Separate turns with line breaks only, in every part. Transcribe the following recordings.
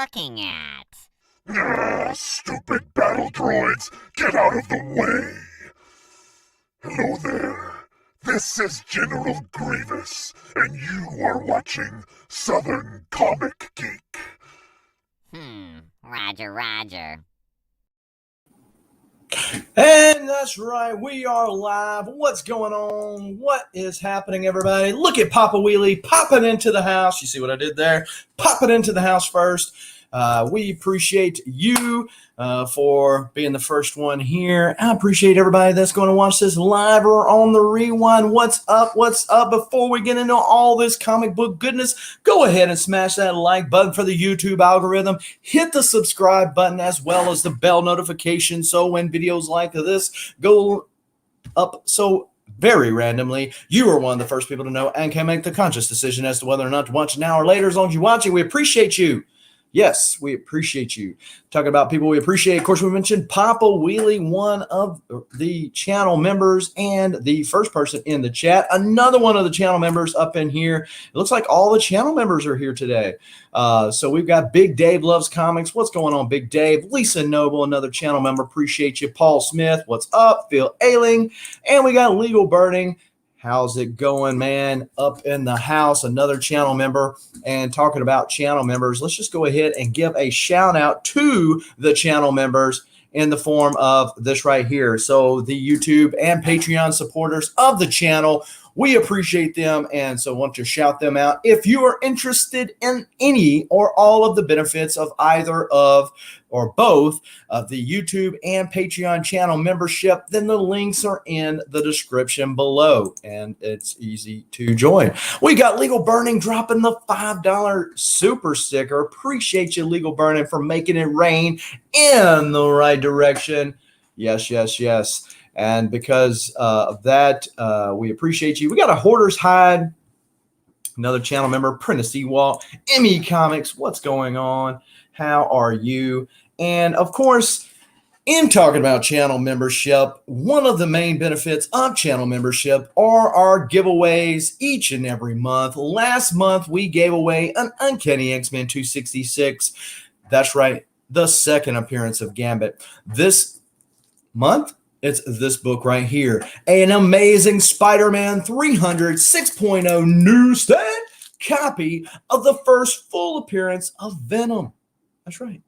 looking at?
Stupid battle droids, get out of the way! Hello there. This is General Grievous, and you are watching Southern Comic Geek.
Roger, roger.
And that's right, we are live. What's going on? What is happening, everybody? Look at Papa Wheelie popping into the house. You see what I did there? Popping into the house first. We appreciate you for being the first one here. I appreciate everybody that's going to watch this live or on the rewind. What's up? What's up? Before we get into all this comic book goodness, go ahead and smash that like button for the YouTube algorithm. Hit the subscribe button as well as the bell notification so when videos like this go up so very randomly, you are one of the first people to know and can make the conscious decision as to whether or not to watch now or later. As long as you watch it, we appreciate you. Yes, we appreciate you. Talking about people we appreciate, of course, we mentioned Papa Wheelie, one of the channel members and the first person in the chat. Another one of the channel members up in here. It looks like all the channel members are here today. So we've got Big Dave Loves Comics. What's going on, Big Dave? Lisa Noble, another channel member. Appreciate you. Paul Smith, what's up? Phil Ailing. And we got Legal Burning. How's it going, man? Up in the house, another channel member. And talking about channel members, let's just go ahead and give a shout out to the channel members in the form of this right here. So the YouTube and Patreon supporters of the channel, we appreciate them, and so want to shout them out. If you are interested in any or all of the benefits of either of or both of the YouTube and Patreon channel membership, then the links are in the description below, and it's easy to join. We got Legal Burning dropping the $5 super sticker. Appreciate you, Legal Burning, for making it rain in the right direction. Yes, yes, yes. And because of that, we appreciate you. We got a Hoarder's Hide, another channel member, Prentice Ewalt, Emmy Comics. What's going on? How are you? And of course, in talking about channel membership, one of the main benefits of channel membership are our giveaways each and every month. Last month, we gave away an Uncanny X-Men 266. That's right, the second appearance of Gambit. This month, it's this book right here, an Amazing Spider-Man 300 6.0 newsstand copy of the first full appearance of Venom. That's right.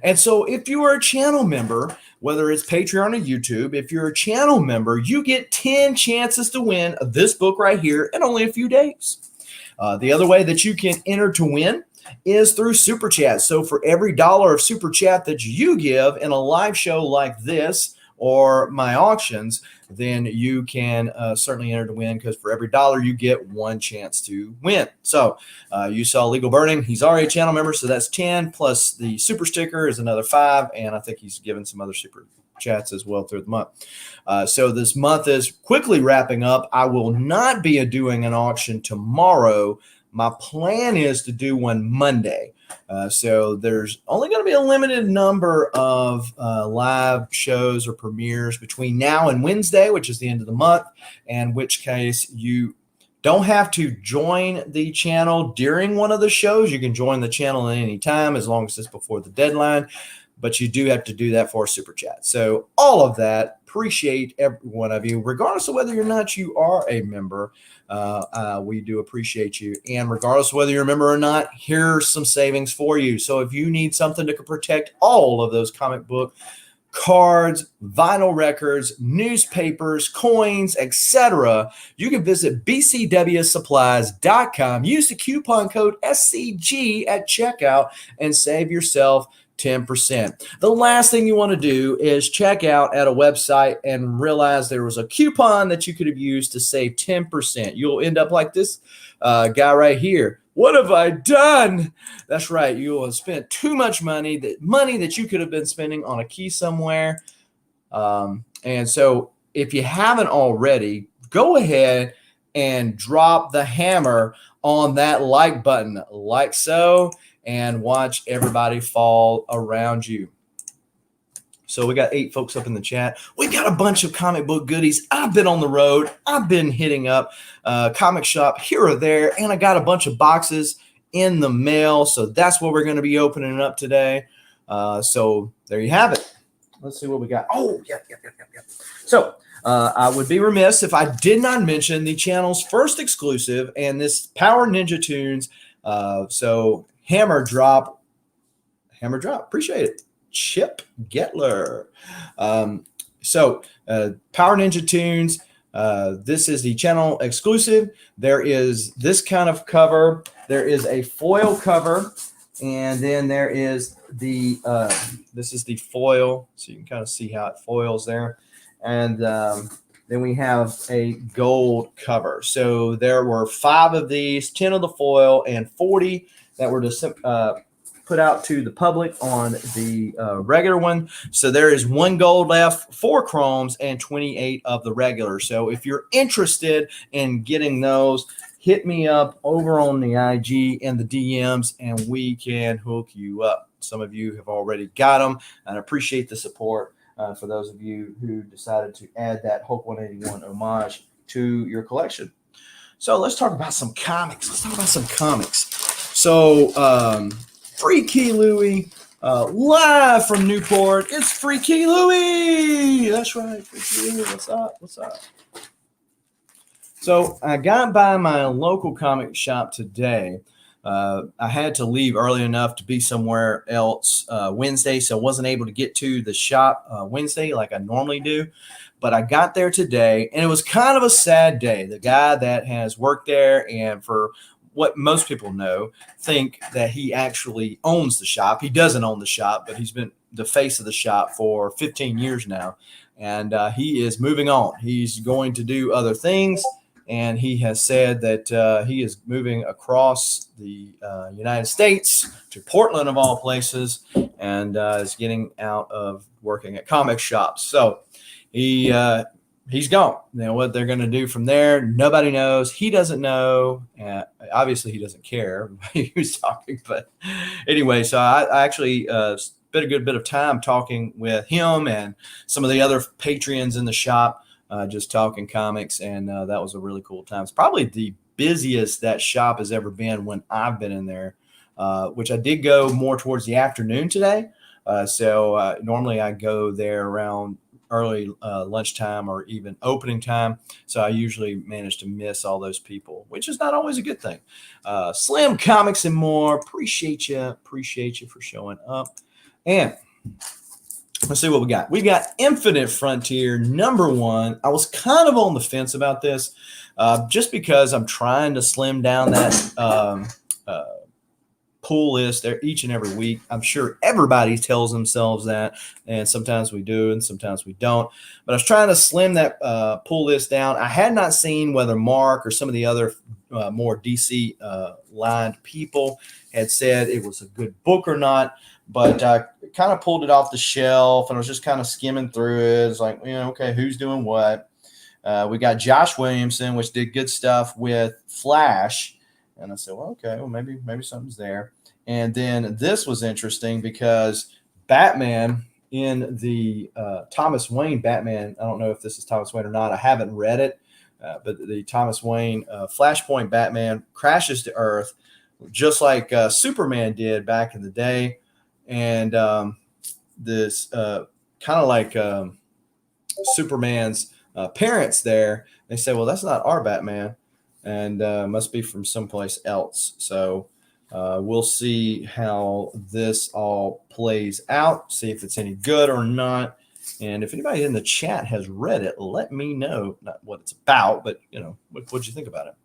And so if you are a channel member, whether it's Patreon or YouTube, if you're a channel member, you get 10 chances to win this book right here in only a few days. The other way that you can enter to win is through Super Chat. So for every $1 of Super Chat that you give in a live show like this, or my auctions, then you can certainly enter to win, because for every $1 you get one chance to win. So you saw Legal Burning. He's already a channel member, so that's 10 plus the super sticker is another 5, and I think he's given some other super chats as well through the month. So this month is quickly wrapping up. I will not be doing an auction tomorrow. My plan is to do one Monday. So there's only going to be a limited number of live shows or premieres between now and Wednesday, which is the end of the month, in which case you don't have to join the channel during one of the shows. You can join the channel at any time as long as it's before the deadline, but you do have to do that for a super chat. So all of that, appreciate every one of you, regardless of whether or not you are a member. We do appreciate you. And regardless of whether you're a member or not, here's some savings for you. So if you need something to protect all of those comic book cards, vinyl records, newspapers, coins, etc., you can visit bcwsupplies.com. Use the coupon code SCG at checkout and save yourself 10%. The last thing you want to do is check out at a website and realize there was a coupon that you could have used to save 10%. You'll end up like this guy right here. What have I done? That's right. You will have spent too much money, that you could have been spending on a key somewhere. And so if you haven't already, go ahead and drop the hammer on that like button, like so, and watch everybody fall around you. So we got 8 folks up in the chat. We got a bunch of comic book goodies. I've been on the road. I've been hitting up comic shop here or there, and I got a bunch of boxes in the mail. So that's what we're going to be opening up today. So there you have it. Let's see what we got. Oh, yeah. So I would be remiss if I did not mention the channel's first exclusive and this Power Ninja Tunes. So Hammer Drop. Appreciate it. Chip Getler. So Power Ninja Tunes. This is the channel exclusive. There is this kind of cover. There is a foil cover. And then there is the, this is the foil. So you can kind of see how it foils there. And then we have a gold cover. So there were 5 of these, 10 of the foil, and 40 that were put out to the public on the regular one. So there is 1 gold left, 4 chromes, and 28 of the regular. So if you're interested in getting those, hit me up over on the IG and the DMs, and we can hook you up. Some of you have already got them, and I appreciate the support for those of you who decided to add that Hulk 181 homage to your collection. So let's talk about some comics. So Freaky Louie, live from Newport. It's Freaky Louie. That's right, Freaky Louie. What's up? So I got by my local comic shop today. I had to leave early enough to be somewhere else Wednesday, so I wasn't able to get to the shop Wednesday like I normally do. But I got there today, and it was kind of a sad day. The guy that has worked there, and for what most people know, think that he actually owns the shop. He doesn't own the shop, but he's been the face of the shop for 15 years now. And he is moving on. He's going to do other things. And he has said that he is moving across the United States to Portland, of all places, and is getting out of working at comic shops. So he's gone. Now, what they're going to do from there, nobody knows. He doesn't know. Obviously, he doesn't care. He was talking. But anyway, so I actually spent a good bit of time talking with him and some of the other patrons in the shop. Just talking comics, and that was a really cool time. It's probably the busiest that shop has ever been when I've been in there, which I did go more towards the afternoon today. So normally I go there around early lunchtime or even opening time. So I usually manage to miss all those people, which is not always a good thing. Slim Comics and More. Appreciate you for showing up. And let's see what we got. We got Infinite Frontier #1. I was kind of on the fence about this just because I'm trying to slim down that pull list there each and every week. I'm sure everybody tells themselves that, and sometimes we do and sometimes we don't. But I was trying to slim that pull list down. I had not seen whether Mark or some of the other more DC lined people had said it was a good book or not. But I kind of pulled it off the shelf, and I was just kind of skimming through it. It's like, okay, who's doing what? We got Josh Williamson, which did good stuff with Flash. And I said, well, okay, well, maybe something's there. And then this was interesting because Batman in the Thomas Wayne Batman, I don't know if this is Thomas Wayne or not. I haven't read it. But the Thomas Wayne Flashpoint Batman crashes to Earth just like Superman did back in the day. And this kind of like Superman's parents there, they say, well, that's not our Batman, and must be from someplace else. So we'll see how this all plays out, see if it's any good or not. And if anybody in the chat has read it, let me know, not what it's about, but what'd you think about it?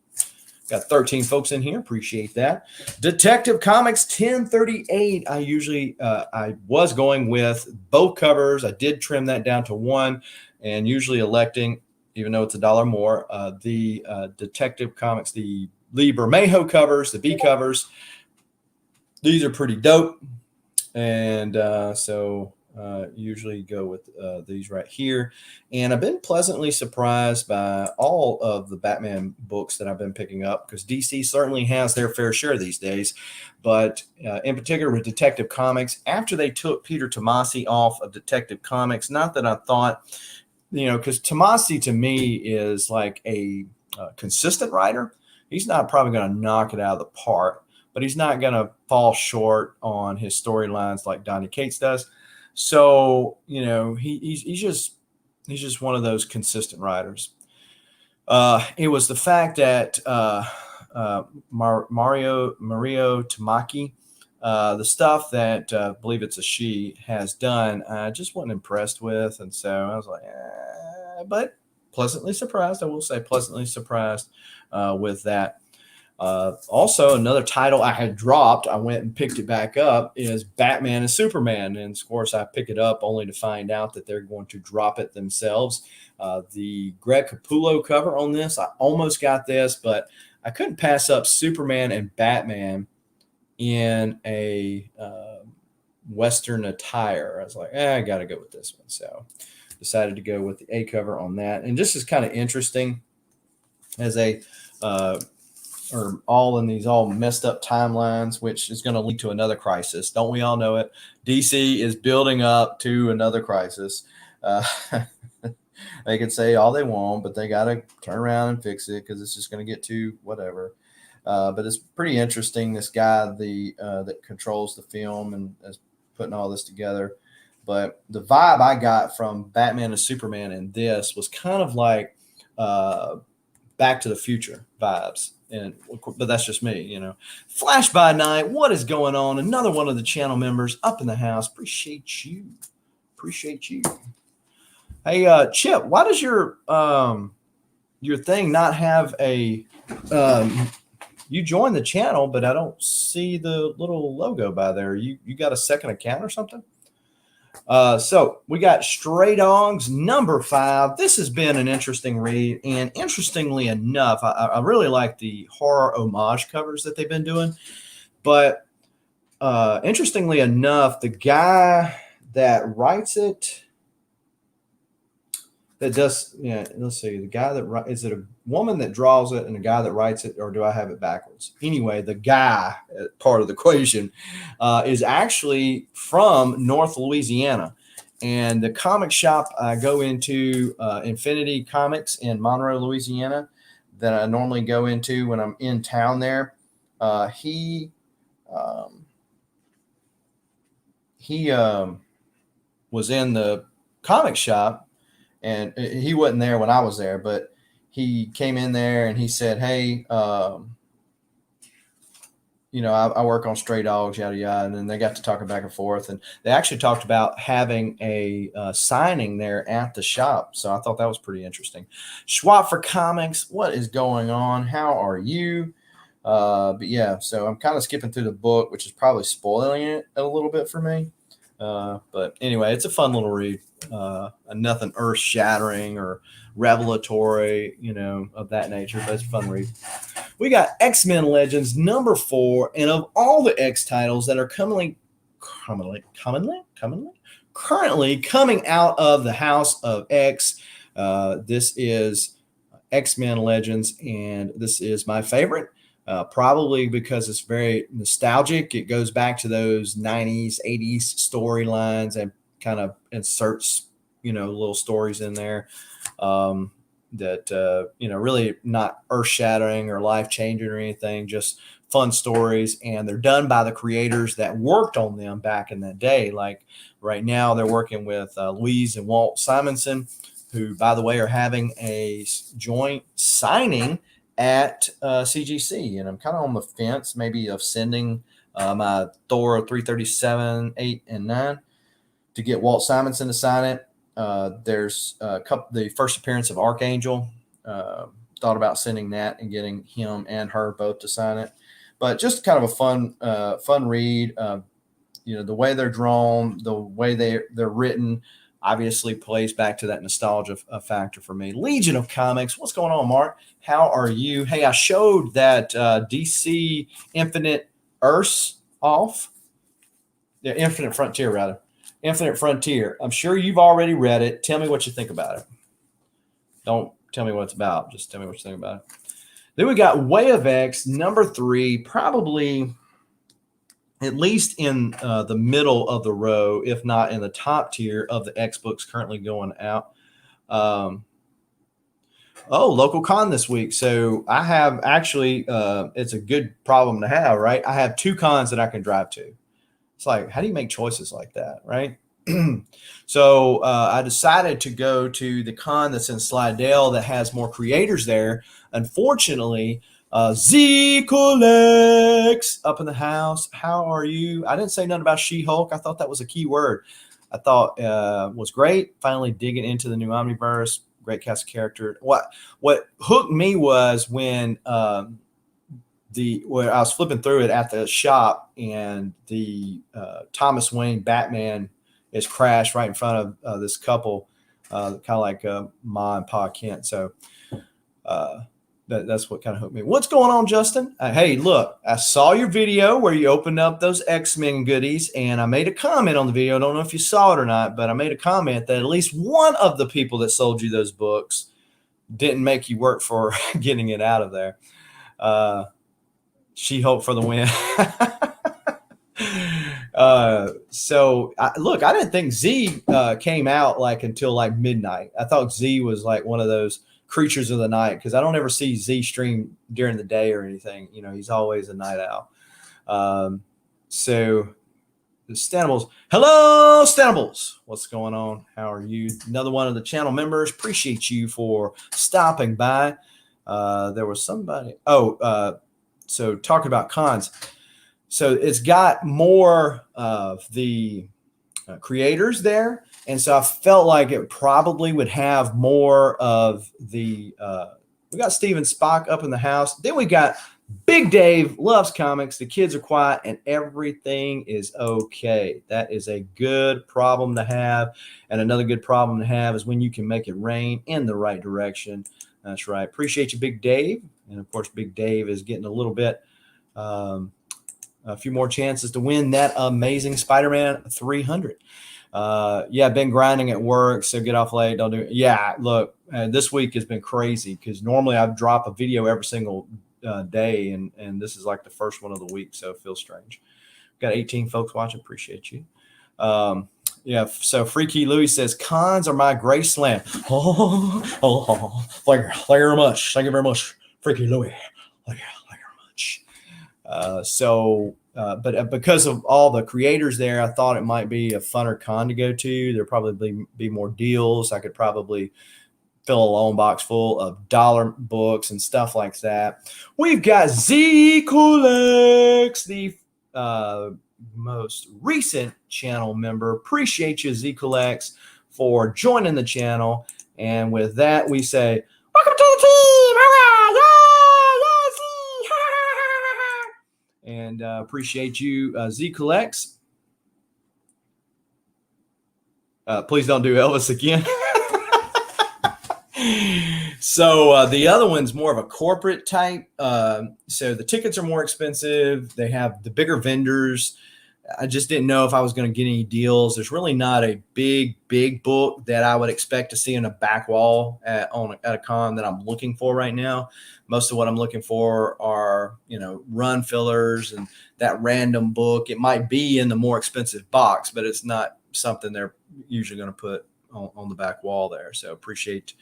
Got 13 folks in here. Appreciate that. Detective Comics 1038. I was going with both covers. I did trim that down to 1, and usually electing, even though it's $1 more, the Detective Comics, the Lee Bermejo covers, the B covers. These are pretty dope. And so usually go with these right here. And I've been pleasantly surprised by all of the Batman books that I've been picking up, because DC certainly has their fair share these days. But in particular with Detective Comics, after they took Peter Tomasi off of Detective Comics, not that I thought, because Tomasi to me is like a consistent writer. He's not probably going to knock it out of the park. but he's not going to fall short on his storylines like Donny Cates does. So, you know, he's just one of those consistent writers. It was the fact that Mario Tamaki, the stuff that I believe it's a she has done, I just wasn't impressed with, and so I was like, but pleasantly surprised. I will say pleasantly surprised with that. Also, another title I had dropped, I went and picked it back up, is Batman and Superman. And of course, I pick it up only to find out that they're going to drop it themselves. The Greg Capullo cover on this, I almost got this, but I couldn't pass up Superman and Batman in a Western attire. I was like, I got to go with this one. So decided to go with the A cover on that. And this is kind of interesting as a or all in these all messed up timelines, which is going to lead to another crisis. Don't we all know it? DC is building up to another crisis. They can say all they want, but they got to turn around and fix it because it's just going to get to whatever. But it's pretty interesting. This guy, that controls the film and is putting all this together. But the vibe I got from Batman and Superman in this was kind of like Back to the Future vibes. But that's just me, you know. Flash by Night, what is going on? Another one of the channel members up in the house. Appreciate you. Hey, Chip, why does your thing not have a? You joined the channel, but I don't see the little logo by there. You got a second account or something? So we got Stray Dogs number 5. This has been an interesting read, and interestingly enough, I really like the horror homage covers that they've been doing. But interestingly enough, the guy that writes it, that does, yeah, let's see, the guy that is it a woman that draws it and a guy that writes it, or do I have it backwards? Anyway, the guy, part of the equation, is actually from North Louisiana. And the comic shop I go into, Infinity Comics in Monroe, Louisiana, that I normally go into when I'm in town there, he was in the comic shop. And he wasn't there when I was there, but he came in there and he said, hey, you know, I work on Stray Dogs, yada, yada. And then they got to talking back and forth. And they actually talked about having a signing there at the shop. So I thought that was pretty interesting. Schwab for Comics, what is going on? How are you? But yeah, so I'm kind of skipping through the book, which is probably spoiling it a little bit for me. But anyway, it's a fun little read. Nothing earth shattering or revelatory, you know, of that nature, but it's a fun read. We got X-Men Legends number 4, and of all the X titles that are currently coming out of the House of X, this is X-Men Legends, and this is my favorite. Probably because it's very nostalgic. It goes back to those 90s, 80s storylines and kind of inserts, you know, little stories in there that, you know, really not earth-shattering or life-changing or anything, just fun stories. And they're done by the creators that worked on them back in that day. Like right now, they're working with Louise and Walt Simonson, who, by the way, are having a joint signing at CGC, and I'm kind of on the fence maybe of sending my Thor 337, 8, and 9 to get Walt Simonson to sign it. There's the first appearance of Archangel. Thought about sending that and getting him and her both to sign it, but just kind of a fun read. You know, the way they're drawn, the way they're written, obviously plays back to that nostalgia factor for me. Legion of Comics, what's going on, Mark? How are you? Hey, I showed that DC Infinite Earths off. Yeah, Infinite Frontier, rather. Infinite Frontier. I'm sure you've already read it. Tell me what you think about it. Don't tell me what it's about. Just tell me what you think about it. Then we got Way of X, number 3, probably at least in the middle of the row, if not in the top tier of the X books currently going out. Oh, local con this week. So I have actually, it's a good problem to have, right? I have 2 cons that I can drive to. It's like, how do you make choices like that, right? So I decided to go to the con that's in Slidell that has more creators there. Unfortunately, Z Collects up in the house. How are you? I didn't say nothing about She-Hulk. I thought that was a key word. I thought was great. Finally digging into the new Omniverse. Great cast of character. What hooked me was when where I was flipping through it at the shop, and the Thomas Wayne Batman is crashed right in front of this couple, kind of like Ma and Pa Kent. So that's what kind of hooked me. What's going on, Justin? Hey, look, I saw your video where you opened up those X-Men goodies, and I made a comment on the video. I don't know if you saw it or not, but I made a comment that at least one of the people that sold you those books didn't make you work for getting it out of there. She-Hulk for the win. So look, I didn't think Z came out like until like midnight. I thought Z was like one of those creatures of the night, because I don't ever see Z stream during the day or anything. You know, he's always a night owl. So the Stanables, hello Stanables, what's going on? How are you? Another one of the channel members. Appreciate you for stopping by. There was somebody. So talking about cons. So it's got more of the creators there. And so I felt like it probably would have more of the, we got Steven Spock up in the house. Then we got Big Dave loves comics. The kids are quiet and everything is okay. That is a good problem to have. And another good problem to have is when you can make it rain in the right direction. That's right. Appreciate you, Big Dave. And of course, Big Dave is getting a little bit, a few more chances to win that amazing Spider-Man 300. Yeah, been grinding at work, so get off late. Don't do it. Yeah, look, this week has been crazy because normally I drop a video every single day, and this is like the first one of the week, so it feels strange. Got 18 folks watching. Appreciate you. Yeah, so Freaky Louie says, cons are my Graceland. Thank you very much. Thank you very much, Freaky Louie. Thank you very much. But because of all the creators there, I thought it might be a funner con to go to. There'll probably be more deals. I could probably fill a loan box full of dollar books and stuff like that. We've got Z Collects, the most recent channel member. Appreciate you, Z Collects, for joining the channel. And with that, we say, welcome to the team. And appreciate you, Z Collects. Please don't do Elvis again. So the other one's more of a corporate type. So the tickets are more expensive. They have the bigger vendors. I just didn't know if I was going to get any deals. There's really not a big book that I would expect to see in a back wall at a con that I'm looking for right now. Most of what I'm looking for are, run fillers and that random book. It might be in the more expensive box, but it's not something they're usually going to put on the back wall there. So appreciate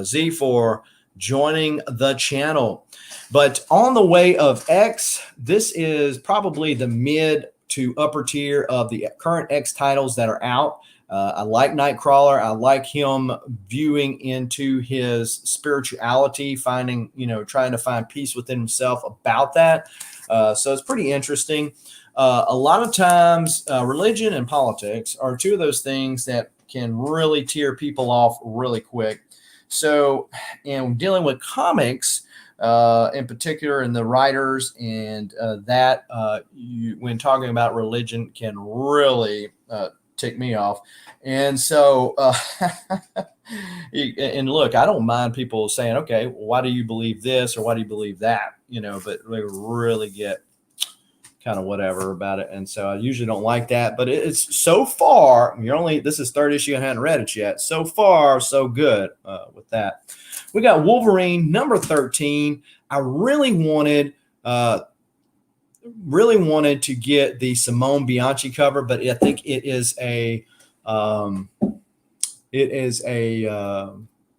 Z for joining the channel. But on the way of X, this is probably the mid to upper tier of the current X titles that are out. I like Nightcrawler. I like him viewing into his spirituality, trying to find peace within himself about that. So it's pretty interesting. A lot of times, religion and politics are two of those things that can really tear people off really quick. So, in dealing with comics, in particular, and the writers, and when talking about religion, can really tick me off. And so, and look, I don't mind people saying, okay, why do you believe this or why do you believe that? But they really get kind of whatever about it. And so I usually don't like that, but it's so far, this is third issue. I hadn't read it yet. So far, so good with that. We got Wolverine number 13. I really wanted to get the Simone Bianchi cover, but I think it is a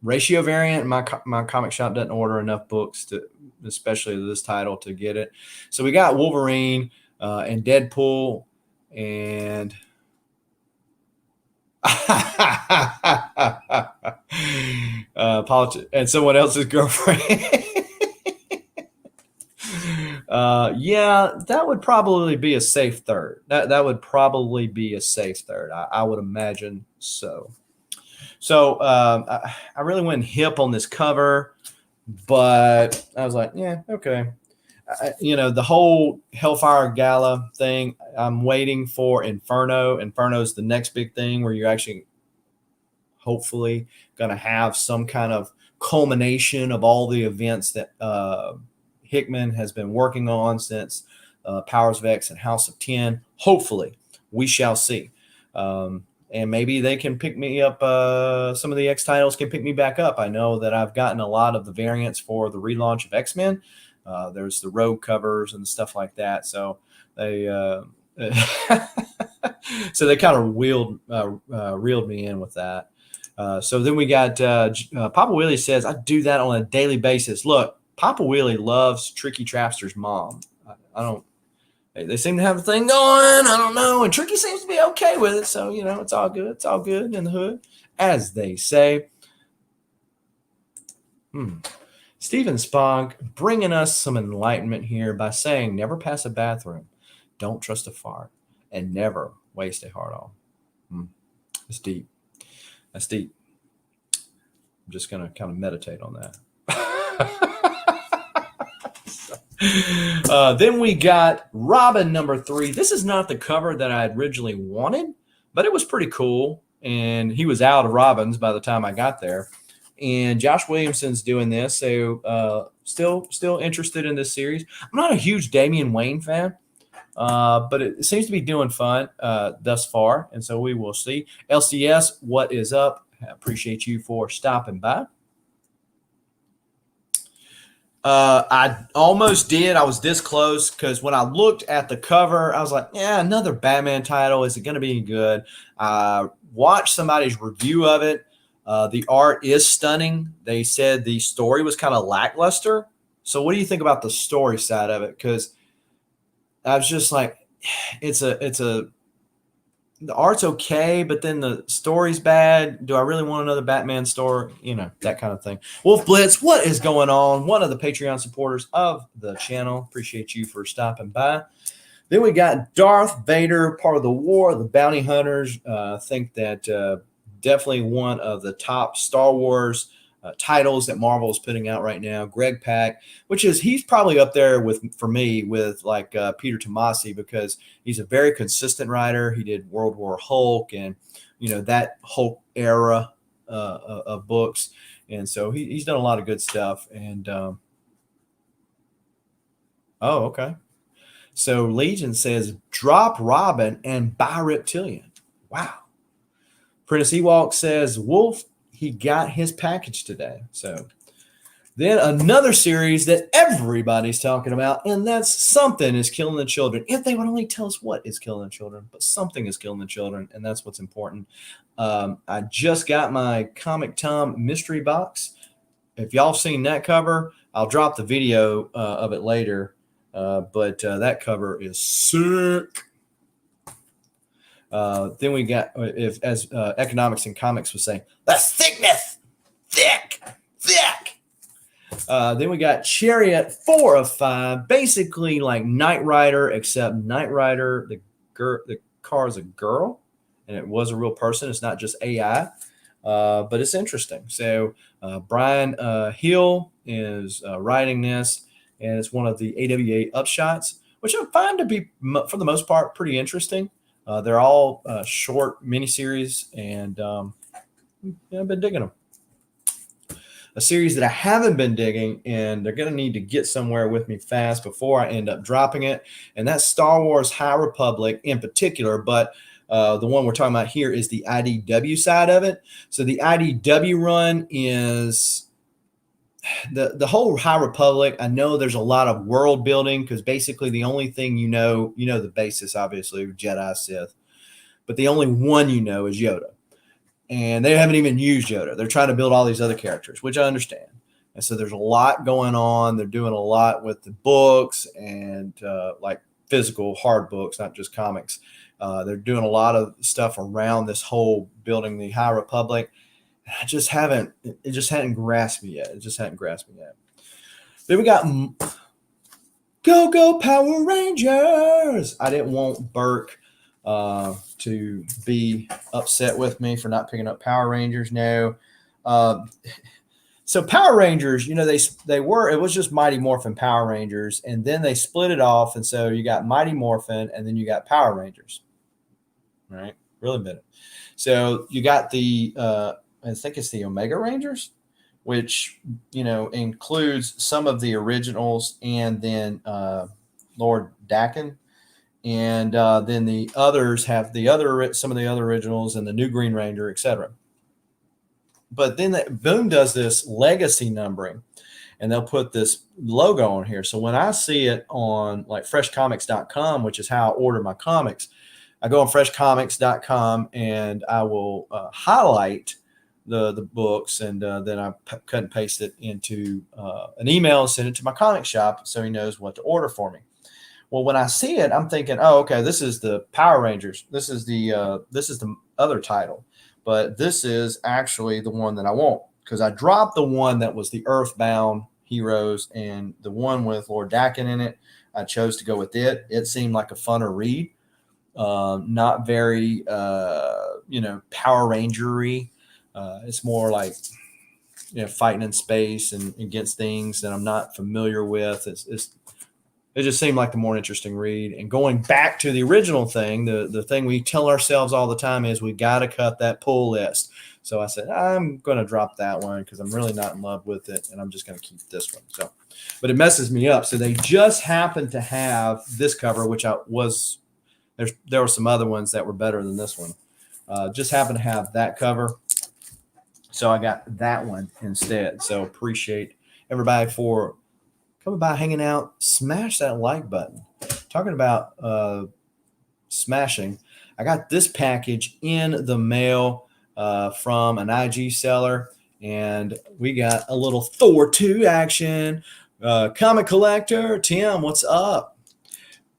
ratio variant. My comic shop doesn't order enough books to, especially this title, to get it. So we got Wolverine and Deadpool and and someone else's girlfriend. Yeah, that would probably be a safe third. That would probably be a safe third. I would imagine so. So I really went hip on this cover, but I was like, yeah, okay. The whole Hellfire Gala thing, I'm waiting for Inferno. Inferno's the next big thing where you're actually hopefully going to have some kind of culmination of all the events that Hickman has been working on since Powers of X and House of 10. Hopefully, we shall see. And maybe they can pick me up. Some of the X titles can pick me back up. I know that I've gotten a lot of the variants for the relaunch of X-Men. There's the Rogue covers and stuff like that. So they so they kind of reeled me in with that. So then we got Papa Willie says, I do that on a daily basis. Look, Papa Willie loves Tricky Trapster's mom. I don't. They seem to have a thing going. I don't know. And Tricky seems to be okay with it. So, it's all good. It's all good in the hood, as they say. Stephen Spogg bringing us some enlightenment here by saying, never pass a bathroom, don't trust a fart, and never waste a heart on. That's deep. That's deep. I'm just going to kind of meditate on that. Then we got Robin number 3. This is not the cover that I originally wanted, but it was pretty cool. And he was out of Robins by the time I got there. And Josh Williamson's doing this, so still interested in this series. I'm not a huge Damian Wayne fan, but it seems to be doing fun thus far, and so we will see. LCS, what is up? I appreciate you for stopping by. I almost did. I was this close because when I looked at the cover, I was like, yeah, another Batman title. Is it going to be good? I watched somebody's review of it. The art is stunning. They said the story was kind of lackluster. So what do you think about the story side of it? Because I was just like, the art's okay, but then the story's bad. Do I really want another Batman story? That kind of thing. Wolf Blitz, what is going on? One of the Patreon supporters of the channel. Appreciate you for stopping by. Then we got Darth Vader, part of the War of the Bounty Hunters. I think that definitely one of the top Star Wars titles that Marvel is putting out right now. Greg Pak, he's probably up there for me with like Peter Tomasi, because he's a very consistent writer. He did World War Hulk and that Hulk era of books, and so he's done a lot of good stuff. And okay. So Legion says drop Robin and buy Reptilian. Wow. Prentice Ewalk says Wolf, he got his package today. So then another series that everybody's talking about, and that's Something is Killing the Children. If they would only tell us what is killing the children, but something is killing the children, and that's what's important. I just got my Comic Tom mystery box. If y'all seen that cover, I'll drop the video of it later. But that cover is sick. Then we got, as Economics and Comics was saying, that's thickness, thick. Then we got Chariot 4 of 5, basically like Knight Rider, except Knight Rider, the car is a girl, and it was a real person. It's not just AI, but it's interesting. So Brian Hill is writing this, and it's one of the AWA upshots, which I find to be, for the most part, pretty interesting. They're all short miniseries, and I've been digging them. A series that I haven't been digging, and they're going to need to get somewhere with me fast before I end up dropping it, and that's Star Wars High Republic in particular, but the one we're talking about here is the IDW side of it. So the IDW run is the whole High Republic. I know there's a lot of world building, because basically the only thing the basis, obviously, Jedi, Sith, but the only one is Yoda. and they haven't even used Yoda. They're trying to build all these other characters, which I understand. And so there's a lot going on. They're doing a lot with the books and like physical hard books, not just comics. They're doing a lot of stuff around this whole building the High Republic. I just haven't. It just hadn't grasped me yet. It just hadn't grasped me yet. Then we got Go Power Rangers. I didn't want Burke to be upset with me for not picking up Power Rangers. No. So Power Rangers, you know, they were, it was just Mighty Morphin Power Rangers, and then they split it off, and so you got Mighty Morphin, and then you got Power Rangers. All right, really bit. So you got the I think it's the Omega Rangers, which, you know, includes some of the originals and then Lord Dakin. And then the others have some of the other originals and the new Green Ranger, etc. But then Boom does this legacy numbering, and they'll put this logo on here. So when I see it on like freshcomics.com, which is how I order my comics, I go on freshcomics.com and I will highlight the books, and then I cut and paste it into an email and send it to my comic shop so he knows what to order for me. Well, when I see it, I'm thinking, oh, okay, this is the Power Rangers. This is the other title, but this is actually the one that I want, because I dropped the one that was the Earthbound Heroes, and the one with Lord Dakin in it, I chose to go with it. It seemed like a funner read, not very Power Ranger-y. It's more like, you know, fighting in space and against things that I'm not familiar with. It just seemed like the more interesting read. And going back to the original thing, the thing we tell ourselves all the time is we got to cut that pull list. So I said, I'm going to drop that one because I'm really not in love with it, and I'm just going to keep this one. So, but it messes me up. So they just happened to have this cover, which there were some other ones that were better than this one. Just happened to have that cover. So I got that one instead. So appreciate everybody for coming by, hanging out. Smash that like button. Talking about smashing, I got this package in the mail from an IG seller, and we got a little Thor 2 action. Comic collector Tim, what's up?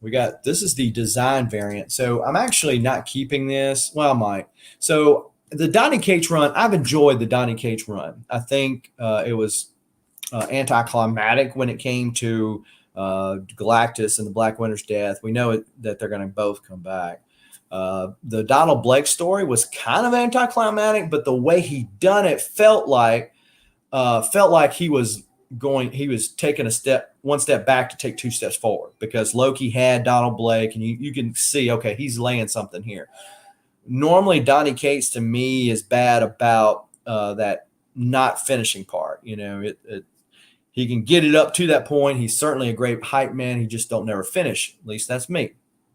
This is the design variant. So I'm actually not keeping this. Well, I might. So the Donny Cates run, I've enjoyed the Donny Cates run. I think it was anticlimactic when it came to Galactus and the Black Winter's death. We know that they're going to both come back. The Donald Blake story was kind of anticlimactic, but the way he done it felt like he was taking one step back to take two steps forward, because Loki had Donald Blake, and you can see, okay, he's laying something here. Normally, Donny Cates to me is bad about that not finishing part. You know, he can get it up to that point. He's certainly a great hype man. He just don't never finish. At least that's me.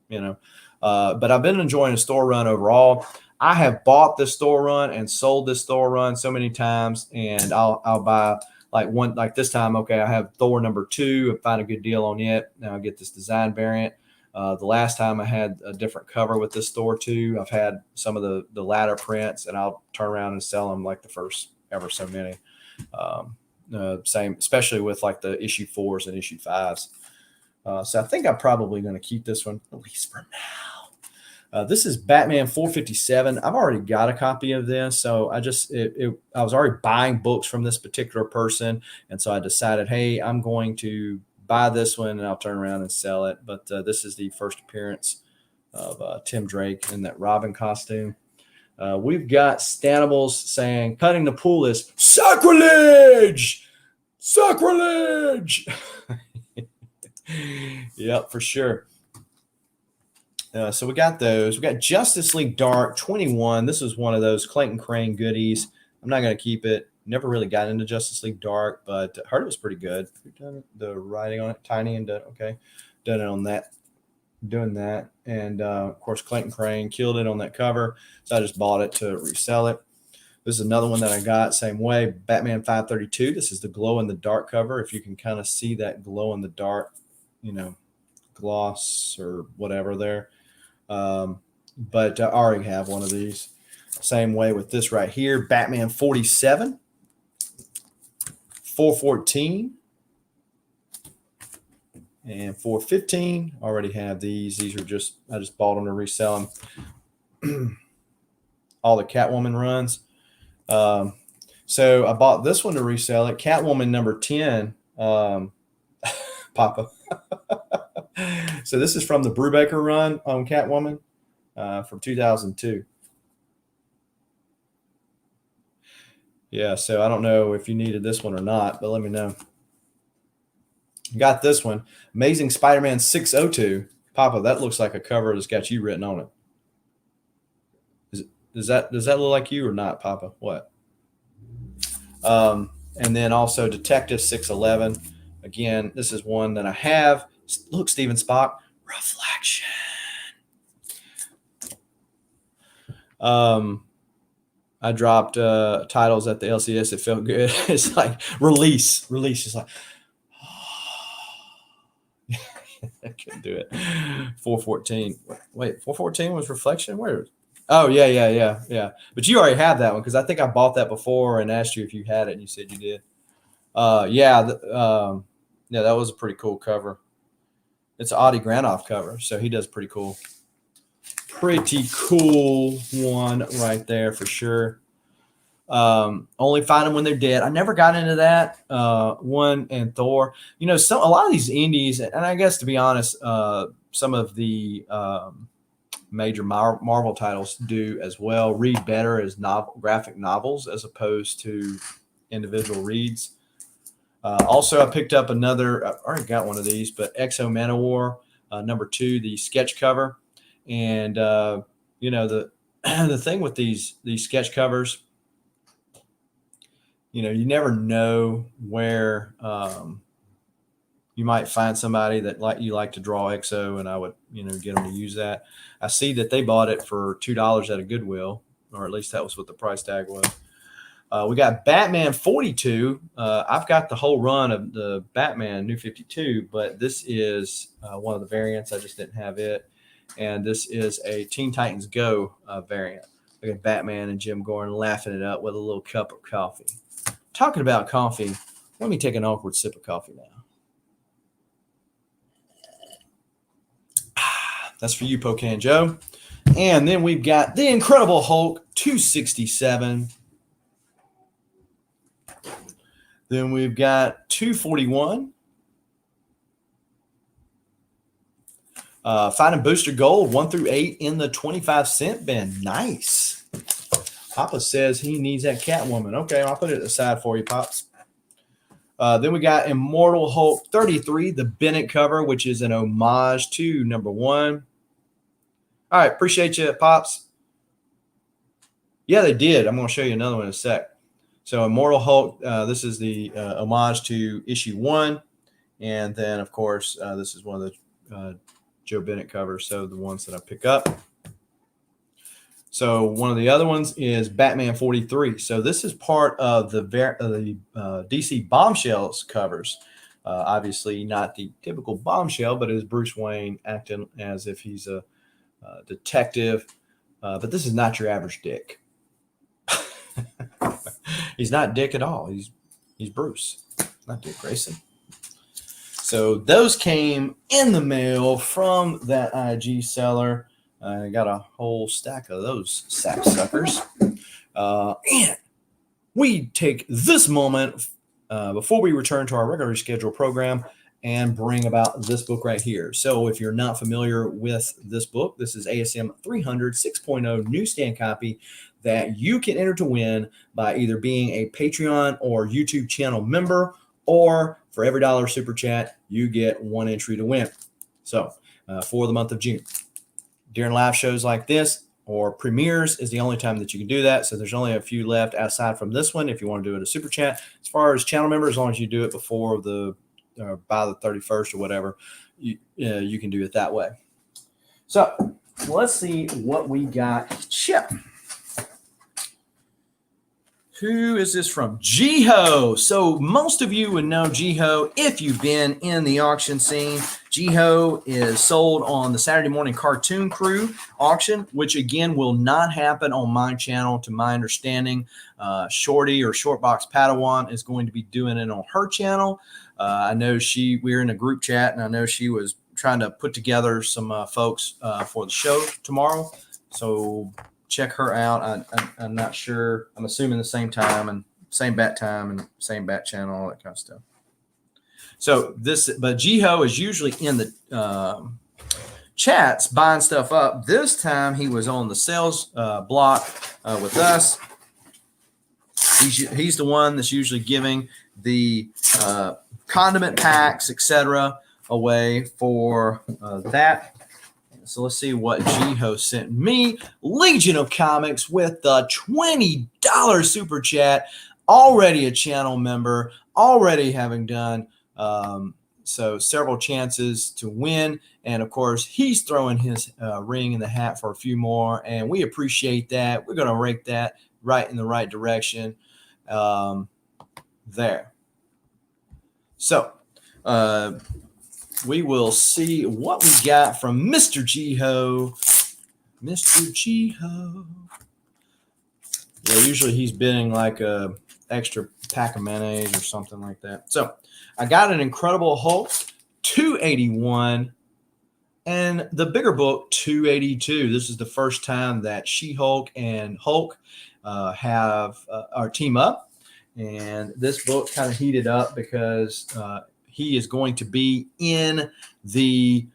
You know, but I've been enjoying the store run overall. I have bought this store run and sold this store run so many times, and I'll buy like this time. Okay, I have Thor number 2. I find a good deal on it. Now I get this design variant. The last time I had a different cover with this Thor 2. I've had some of the latter prints, and I'll turn around and sell them like the first ever so many. Same, especially with like the issue 4s and issue 5s. So I think I'm probably going to keep this one, at least for now. This is Batman 457. I've already got a copy of this, so I was already buying books from this particular person, and so I decided, hey, I'm going to buy this one and I'll turn around and sell it. But this is the first appearance of Tim Drake in that Robin costume. We've got Stanables saying, cutting the pool is sacrilege! Sacrilege! Yep, for sure. So we got those. We got Justice League Dark 21. This is one of those Clayton Crane goodies. I'm not going to keep it. Never really got into Justice League Dark, but heard it was pretty good. We've done the writing on it, tiny and done okay. Done it on that, doing that, and of course Clayton Crane killed it on that cover. So I just bought it to resell it. This is another one that I got same way. Batman 532. This is the glow in the dark cover. If you can kind of see that glow in the dark, you know, gloss or whatever there. But I already have one of these. Same way with this right here, Batman 47, 414, and 415. Already have these. These are just, I just bought them to resell them. All the Catwoman runs. So I bought this one to resell it. Catwoman number 10, Papa. So this is from the Brubaker run on Catwoman from 2002. Yeah, so I don't know if you needed this one or not, but let me know. Got this one, Amazing Spider-Man 602. Papa, that looks like a cover that's got you written on it. Does that look like you or not, Papa? What? And then also Detective 611. Again, this is one that I have. Look, Steven Spock, Reflection. I dropped titles at the LCS. It felt good. It's like release. It's like, I couldn't do it. 414. Wait, 414 was Reflection? Where? Oh, yeah. But you already have that one because I think I bought that before and asked you if you had it, and you said you did. Yeah, that was a pretty cool cover. It's an Adi Granoff cover, so he does pretty cool. Pretty cool one right there for sure. Only find them when they're dead. I never got into that one. And Thor, a lot of these indies, and I guess to be honest, some of the major Marvel titles do as well, read better as graphic novels as opposed to individual reads. Also, I picked up another, I already got one of these, but Exo Manowar number 2, the sketch cover. And the thing with these sketch covers, you never know where you might find somebody that like to draw Exo, and I would get them to use that. I see that they bought it for $2 at a Goodwill, or at least that was what the price tag was. We got Batman 42. I've got the whole run of the Batman New 52, but this is one of the variants. I just didn't have it. And this is a Teen Titans Go variant. Look at Batman and Jim Gordon laughing it up with a little cup of coffee. Talking about coffee, let me take an awkward sip of coffee now. That's for you, Pocan Joe. And then we've got the Incredible Hulk 267. Then we've got 241. Finding Booster Gold 1 through 8 in the 25-cent bin. Nice. Papa says he needs that Catwoman. Okay, I'll put it aside for you, Pops. Then we got Immortal Hulk 33, the Bennett cover, which is an homage to number 1. All right, appreciate you, Pops. Yeah, they did. I'm going to show you another one in a sec. So Immortal Hulk, this is the homage to issue 1. And then, of course, this is one of the Joe Bennett covers, so the ones that I pick up. So one of the other ones is Batman 43. So this is part of the DC Bombshells covers. Obviously not the typical bombshell, but it is Bruce Wayne acting as if he's a detective. But this is not your average Dick. He's not Dick at all. He's Bruce, not Dick Grayson. So those came in the mail from that IG seller. I got a whole stack of those sapsuckers. And we take this moment before we return to our regularly scheduled program and bring about this book right here. So if you're not familiar with this book, this is ASM 300 6.0 newsstand copy that you can enter to win by either being a Patreon or YouTube channel member, or for every $1 super chat, you get 1 entry to win. So for the month of June. During live shows like this or premieres is the only time that you can do that. So there's only a few left aside from this one if you want to do it a super chat. As far as channel members, as long as you do it before by the 31st or whatever, you can do it that way. So let's see what we got. Chip. Who is this from? Jiho. So most of you would know Jiho if you've been in the auction scene. Jiho is sold on the Saturday Morning Cartoon Crew auction, which again will not happen on my channel to my understanding. Shorty or Shortbox Padawan is going to be doing it on her channel. I know we're in a group chat, and I know she was trying to put together some folks for the show tomorrow. So check her out. I'm not sure. I'm assuming the same time and same bat time and same bat channel, all that kind of stuff. So but Jiho is usually in the chats buying stuff up. This time he was on the sales block with us. He's the one that's usually giving the condiment packs, etc., away for that. So let's see what Jiho sent me. Legion of Comics with the $20 super chat. Already a channel member, already having done so several chances to win. And of course, he's throwing his ring in the hat for a few more. And we appreciate that. We're going to rake that right in the right direction there. So we will see what we got from Mr. Jiho. Mr. Jiho. Yeah, usually he's bidding like a extra pack of mayonnaise or something like that. So I got an Incredible Hulk 281 and the bigger book 282. This is the first time that She-Hulk and Hulk have our team up. And this book kind of heated up because he is going to be in the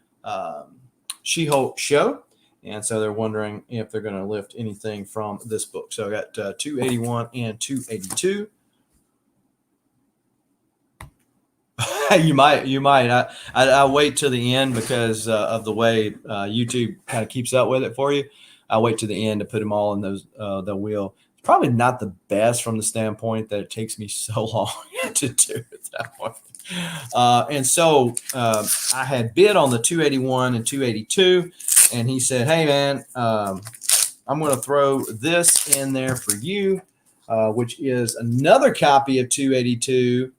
She-Hulk show. And so they're wondering if they're going to lift anything from this book. So I got 281 and 282. You might. I wait till the end because of the way YouTube kind of keeps up with it for you. I wait to the end to put them all in those the wheel. It's probably not the best from the standpoint that it takes me so long to do it that way. And so I had bid on the 281 and 282, and he said, "Hey man, I'm going to throw this in there for you, which is another copy of 282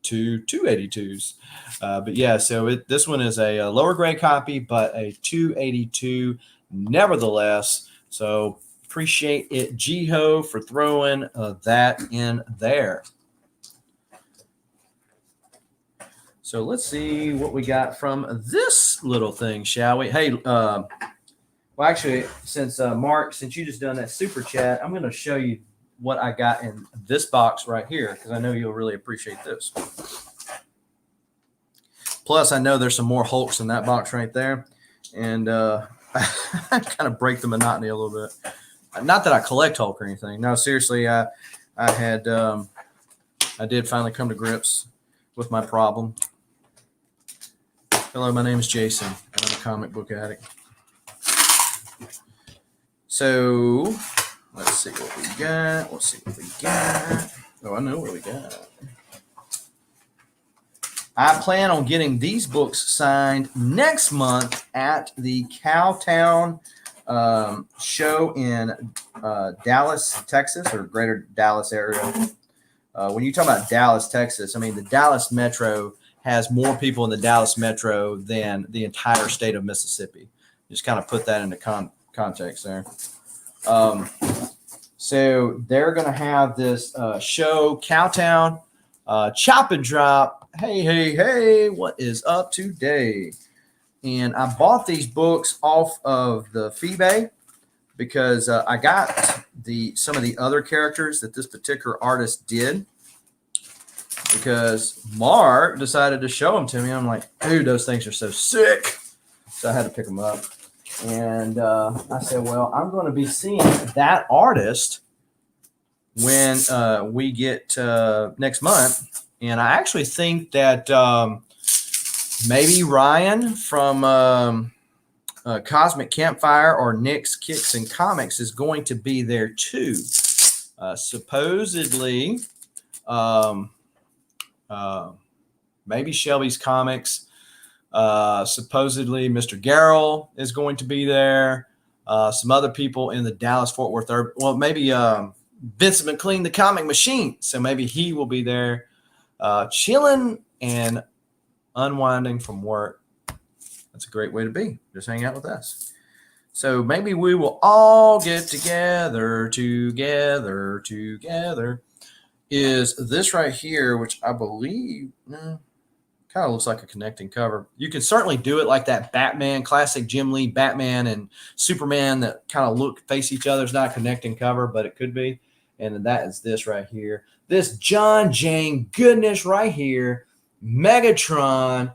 to 282s." But yeah, so this one is a lower grade copy, but a 282 nevertheless. So appreciate it, Jiho, for throwing that in there. So let's see what we got from this little thing, shall we? Hey, well, actually, since Mark, since you just done that super chat, I'm going to show you what I got in this box right here because I know you'll really appreciate this. Plus, I know there's some more Hulks in that box right there, and I kind of break the monotony a little bit. Not that I collect Hulk or anything. No, seriously, I did finally come to grips with my problem. Hello, my name is Jason, and I'm a comic book addict. So let's see what we got. Oh, I know what we got. I plan on getting these books signed next month at the Cowtown show in Dallas, Texas, or greater Dallas area. When you talk about Dallas, Texas, I mean, the Dallas Metro has more people in the Dallas Metro than the entire state of Mississippi. Just kind of put that into context there. So they're going to have this show, Cowtown, Chop and Drop. Hey, what is up today? And I bought these books off of the Feebay because I got some of the other characters that this particular artist did. Because Mark decided to show them to me. I'm like, dude, those things are so sick. So I had to pick them up. And I said, well, I'm going to be seeing that artist when we get next month. And I actually think that maybe Ryan from Cosmic Campfire or Nick's Kicks and Comics is going to be there too. Supposedly, maybe Shelby's Comics. Supposedly, Mr. Garrell is going to be there. Some other people in the Dallas-Fort Worth. Well, maybe Vincent McLean, the comic machine. So maybe he will be there chilling and unwinding from work. That's a great way to be. Just hang out with us. So maybe we will all get together. Is this right here, which I believe kind of looks like a connecting cover. You can certainly do it like that Batman, classic Jim Lee Batman and Superman that kind of face each other. It's not a connecting cover, but it could be. And then that is this right here. This John Jane goodness right here. Megatron,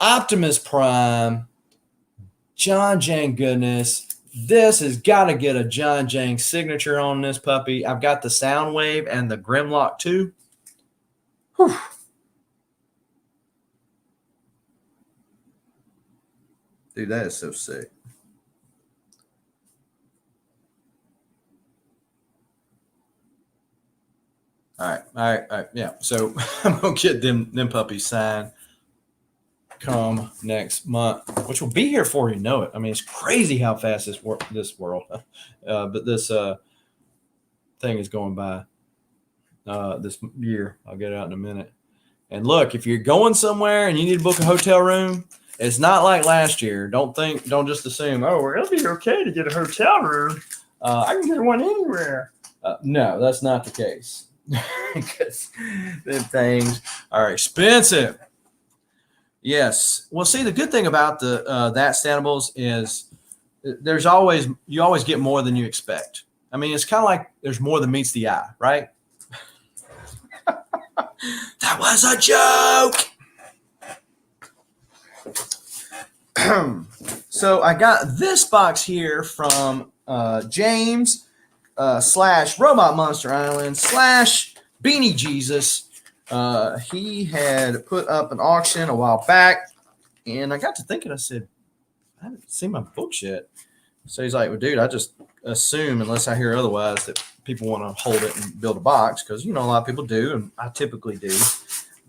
Optimus Prime, John Jane goodness. This has got to get a John Jane signature on this puppy. I've got the Soundwave and the Grimlock too. Whew. Dude, that is so sick. All right. Yeah. So I'm gonna get them puppies signed come next month, which will be here before you know it. I mean, it's crazy how fast this world, but this thing is going by this year. I'll get it out in a minute. And look, if you're going somewhere and you need to book a hotel room, it's not like last year. Don't just assume, oh, we're gonna be okay to get a hotel room. I can get one anywhere. No, that's not the case. Because them things are expensive. Yes. Well, see, the good thing about the that Stanables is you always get more than you expect. I mean, it's kind of like there's more than meets the eye, right? That was a joke. So I got this box here from James / Robot Monster Island / Beanie Jesus. He had put up an auction a while back, and I got to thinking, I said, I haven't seen my books yet. So he's like, well, dude, I just assume, unless I hear otherwise, that people want to hold it and build a box, because, a lot of people do, and I typically do.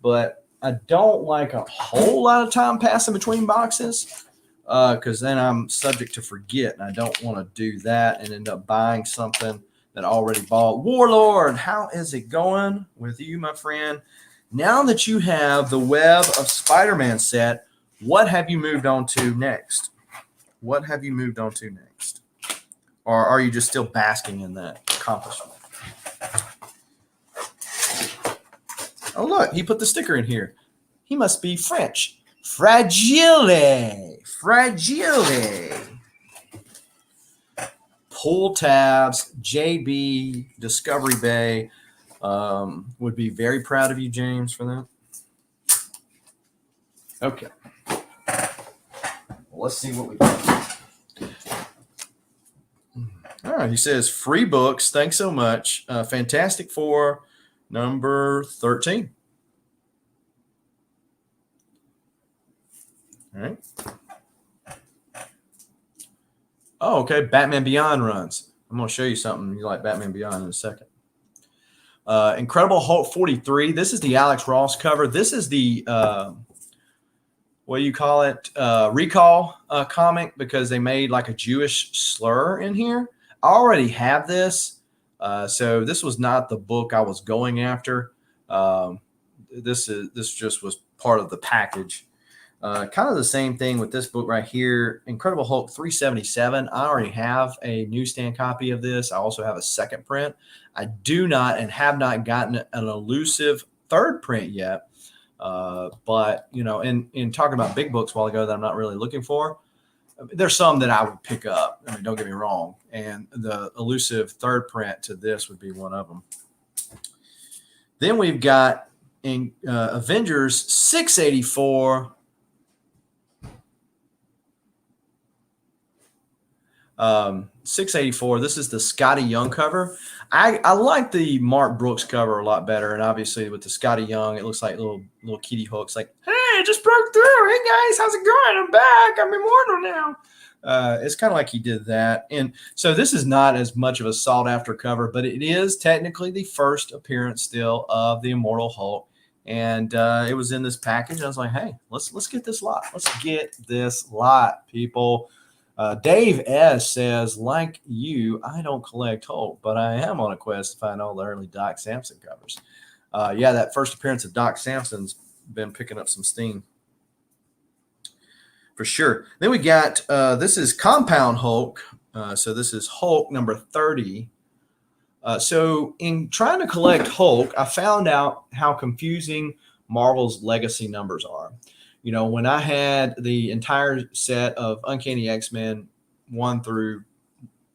But I don't like a whole lot of time passing between boxes, because then I'm subject to forget, and I don't want to do that and end up buying something that I already bought. Warlord, how is it going with you, my friend? Now that you have the Web of Spider-Man set, what have you moved on to next? Or are you just still basking in that accomplishment? Oh, look, he put the sticker in here. He must be French. Fragile. Pull tabs, JB, Discovery Bay. Would be very proud of you, James, for that. Okay. Well, let's see what we got. All right, he says, free books. Thanks so much. Fantastic Four, number 13. All right. Oh, okay. Batman Beyond runs. I'm going to show you something you like Batman Beyond in a second. Incredible Hulk 43. This is the Alex Ross cover. This is the, what do you call it? Recall comic, because they made like a Jewish slur in here. I already have this. So this was not the book I was going after. This just was part of the package. Kind of the same thing with this book right here, Incredible Hulk 377. I already have a newsstand copy of this. I also have a second print. I do not and have not gotten an elusive third print yet. But, in talking about big books a while ago that I'm not really looking for, there's some that I would pick up. I mean, don't get me wrong. And the elusive third print to this would be one of them. Then we've got in Avengers 684. 684. This is the Scotty Young cover. I like the Mark Brooks cover a lot better, and obviously with the Scotty Young, it looks like little kitty hooks. Like, hey, it just broke through. Hey guys, how's it going? I'm back. I'm immortal now. It's kind of like he did that, and so this is not as much of a sought after cover, but it is technically the first appearance still of the Immortal Hulk, and it was in this package. I was like, hey, let's get this lot. Let's get this lot, people. Dave S. says, like you, I don't collect Hulk, but I am on a quest to find all the early Doc Samson covers. Yeah, that first appearance of Doc Samson's been picking up some steam. For sure. Then we got, this is Compound Hulk. So this is Hulk number 30. So in trying to collect Hulk, I found out how confusing Marvel's legacy numbers are. You know, when I had the entire set of Uncanny X-Men 1 through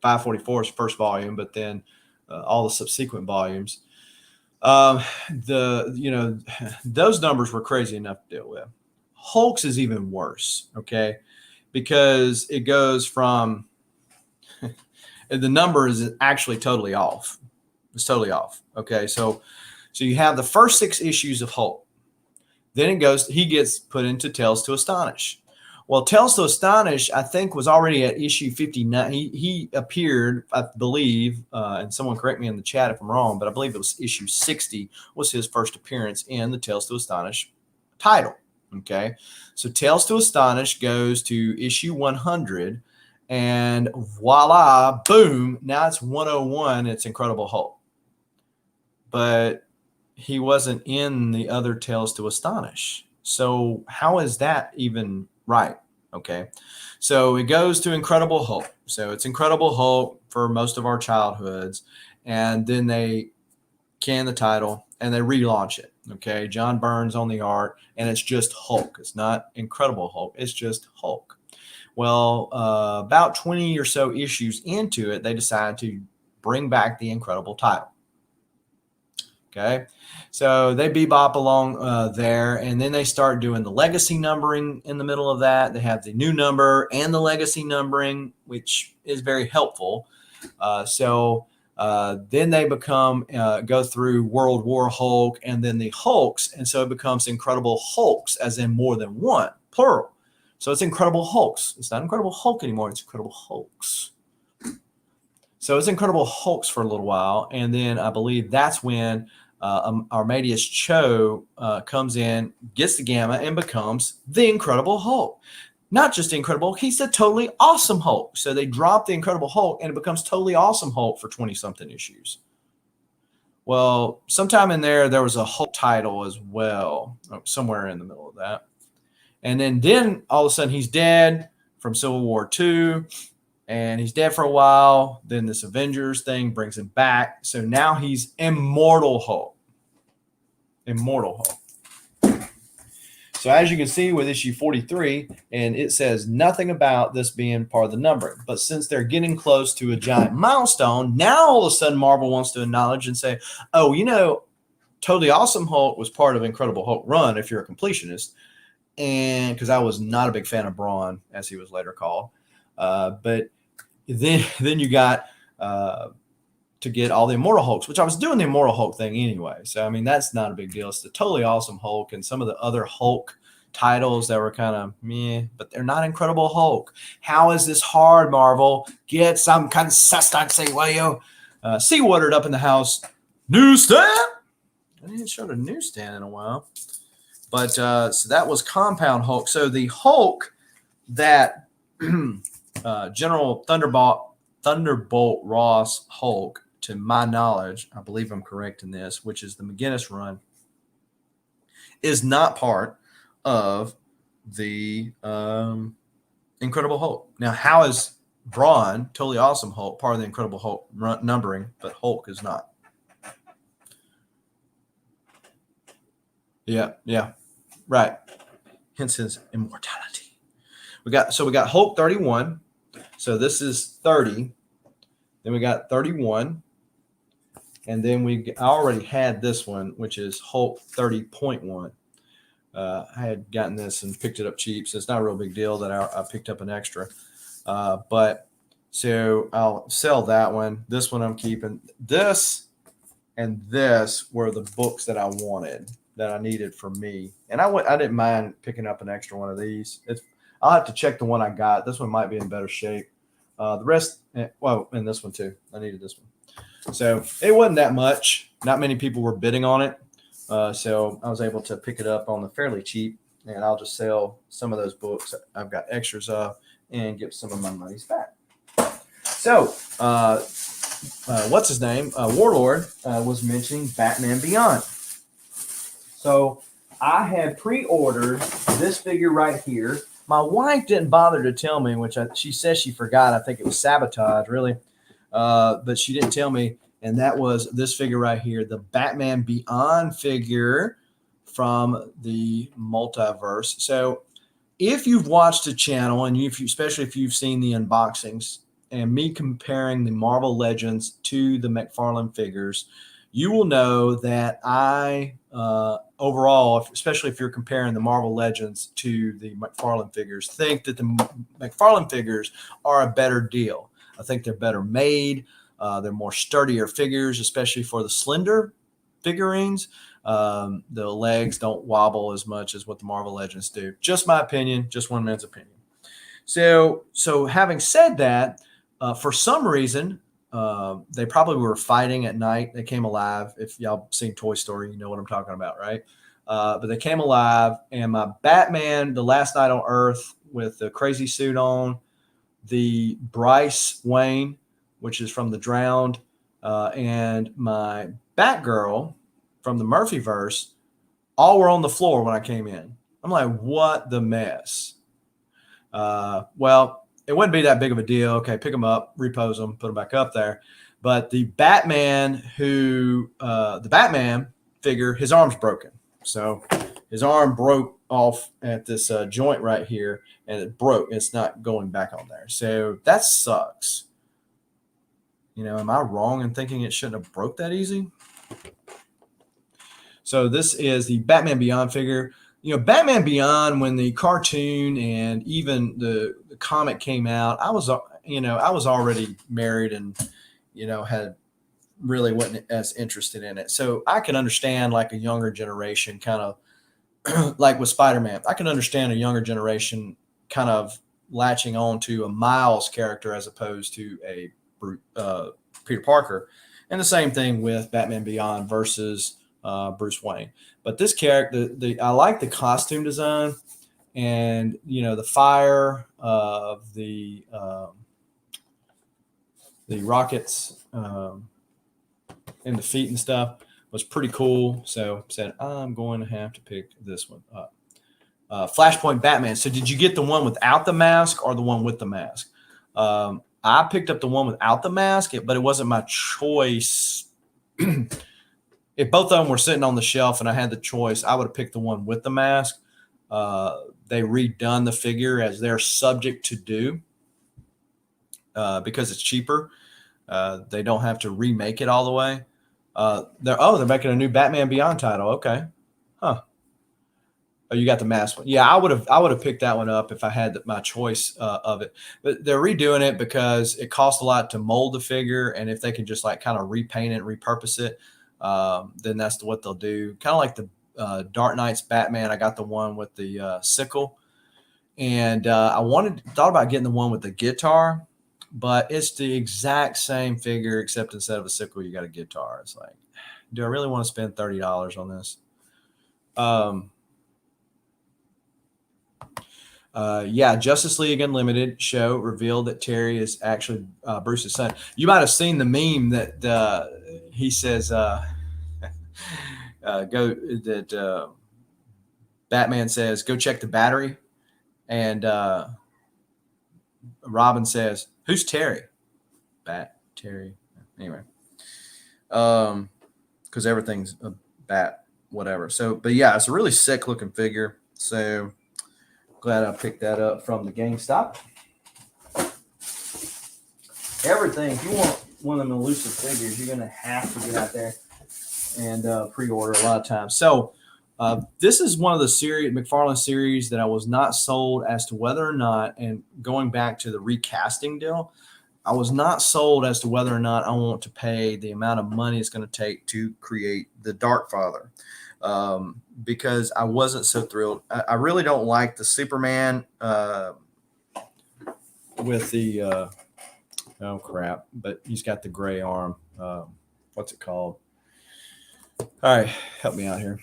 544's first volume, but then all the subsequent volumes, those numbers were crazy enough to deal with. Hulk's is even worse, okay? Because it goes from the number is actually totally off. It's totally off. Okay, so you have the first 6 issues of Hulk. Then he gets put into Tales to Astonish. Well, Tales to Astonish, I think, was already at issue 59. He appeared, I believe, and someone correct me in the chat if I'm wrong, but I believe it was issue 60 was his first appearance in the Tales to Astonish title. Okay, so Tales to Astonish goes to issue 100, and voila, boom, now it's 101. It's Incredible Hulk. But he wasn't in the other Tales to Astonish. So how is that even right? Okay, so it goes to Incredible Hulk. So it's Incredible Hulk for most of our childhoods, and then they can the title and they relaunch it. Okay, John Byrne's on the art, and it's just Hulk. It's not Incredible Hulk. It's just Hulk. Well, about 20 or so issues into it, they decided to bring back the Incredible title. Okay, so they bebop along there, and then they start doing the legacy numbering in the middle of that. They have the new number and the legacy numbering, which is very helpful. Then they go through World War Hulk and then the Hulks, and so it becomes Incredible Hulks, as in more than one, plural. So it's Incredible Hulks. It's not Incredible Hulk anymore. It's Incredible Hulks. So it's Incredible Hulks for a little while, and then I believe that's when Armadius Cho comes in, gets the Gamma, and becomes the Incredible Hulk. Not just the Incredible Hulk, he's the totally awesome Hulk. So they drop the Incredible Hulk, and it becomes totally awesome Hulk for 20-something issues. Well, sometime in there was a Hulk title as well, somewhere in the middle of that. And then all of a sudden he's dead from Civil War II. And he's dead for a while. Then this Avengers thing brings him back. So now he's Immortal Hulk. Immortal Hulk. So as you can see with issue 43, and it says nothing about this being part of the numbering. But since they're getting close to a giant milestone, now all of a sudden Marvel wants to acknowledge and say, oh, you know, Totally Awesome Hulk was part of Incredible Hulk Run if you're a completionist. And because I was not a big fan of Brawn, as he was later called. But then you got to get all the Immortal Hulks, which I was doing the Immortal Hulk thing anyway. So, I mean, that's not a big deal. It's the Totally Awesome Hulk and some of the other Hulk titles that were kind of meh, but they're not Incredible Hulk. How is this hard, Marvel? Get some consistency, will you? Sea Watered up in the house. Newsstand? I didn't show the newsstand in a while. But so that was Compound Hulk. So the Hulk that General Thunderbolt Ross Hulk, to my knowledge, I believe I'm correct in this, which is the McGinnis run, is not part of the Incredible Hulk. Now, how is Brawn, Totally Awesome Hulk, part of the Incredible Hulk numbering, but Hulk is not? Yeah, right. Hence his immortality. We got Hulk 31. So this is 30. Then we got 31. And then I already had this one, which is Hulk 30.1. I had gotten this and picked it up cheap, so it's not a real big deal that I picked up an extra. But so I'll sell that one. This one I'm keeping. This and this were the books that I wanted, that I needed for me. And I didn't mind picking up an extra one of these. I'll have to check the one I got. This one might be in better shape. The rest, and this one too. I needed this one. So it wasn't that much. Not many people were bidding on it. So I was able to pick it up on the fairly cheap, and I'll just sell some of those books I've got extras of and get some of my monies back. So, what's his name? Warlord was mentioning Batman Beyond. So I had pre-ordered this figure right here. My wife didn't bother to tell me, which she says she forgot. I think it was sabotage, really. But she didn't tell me. And that was this figure right here, the Batman Beyond figure from the multiverse. So if you've watched the channel, and especially if you've seen the unboxings and me comparing the Marvel Legends to the McFarlane figures, you will know that I overall, especially if you're comparing the Marvel Legends to the McFarlane figures, think that the McFarlane figures are a better deal. I think they're better made. They're more sturdier figures, especially for the slender figurines. The legs don't wobble as much as what the Marvel Legends do. Just my opinion, just one man's opinion. So having said that, for some reason, they probably were fighting at night. They came alive. If y'all seen Toy Story, you know what I'm talking about, right? But they came alive, and my Batman, the Last Night on Earth with the crazy suit on, the Bryce Wayne, which is from The Drowned, and my Batgirl from the Murphyverse, all were on the floor when I came in. I'm like, what the mess? Well, it wouldn't be that big of a deal. Okay, pick them up, repose them, put them back up there. But the Batman the Batman figure, his arm's broken. So his arm broke off at this joint right here, and it broke. It's not going back on there. So that sucks. Am I wrong in thinking it shouldn't have broke that easy? So this is the Batman Beyond figure. Batman Beyond, when the cartoon and even the comic came out, I was already married and, had really wasn't as interested in it. So I can understand like a younger generation kind of like with Spider-Man. I can understand a younger generation kind of latching on to a Miles character as opposed to a Peter Parker. And the same thing with Batman Beyond versus Bruce Wayne. But this character, I like the costume design and the fire of the rockets in the feet and stuff was pretty cool. So said I'm going to have to pick this one up. Flashpoint Batman. So did you get the one without the mask or the one with the mask? I picked up the one without the mask, but it wasn't my choice. If both of them were sitting on the shelf and I had the choice, I would have picked the one with the mask. They redone the figure as they're subject to do because it's cheaper. They don't have to remake it all the way. They're making a new Batman Beyond title. Okay. Huh. Oh, you got the mask one. Yeah, I would have picked that one up if I had my choice of it. But they're redoing it because it costs a lot to mold the figure, and if they can just like kind of repaint it, repurpose it, then that's what they'll do. Kind of like the Dark Knight's Batman. I got the one with the sickle, and I thought about getting the one with the guitar, but it's the exact same figure except instead of a sickle, you got a guitar. It's like, do I really want to spend $30 on this? Justice League Unlimited show revealed that Terry is actually Bruce's son. You might have seen the meme that he says Batman says go check the battery, and Robin says, "Who's Terry?" Terry. Anyway, because everything's a bat, whatever. So, but yeah, it's a really sick looking figure. So glad I picked that up from the GameStop. Everything. If you want one of them elusive figures, you're gonna have to get out there and pre-order a lot of times. So this is one of the McFarlane series that I was not sold as to whether or not, and going back to the recasting deal, I was not sold as to whether or not I want to pay the amount of money it's going to take to create the Dark Father, because I wasn't so thrilled. I really don't like the Superman with the oh crap, but he's got the gray arm. What's it called? All right, help me out here.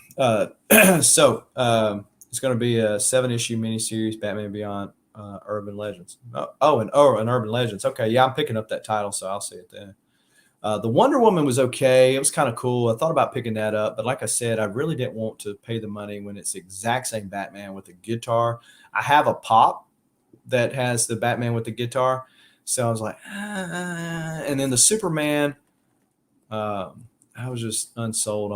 So it's going to be a 7-issue miniseries, Batman Beyond. Urban Legends. And Urban Legends. Okay, yeah, I'm picking up that title, so I'll see it then. The Wonder Woman was okay. It was kind of cool. I thought about picking that up, but like I said, I really didn't want to pay the money when it's the exact same Batman with a guitar. I have a pop that has the Batman with the guitar, so I was like, and then the Superman, I was just unsold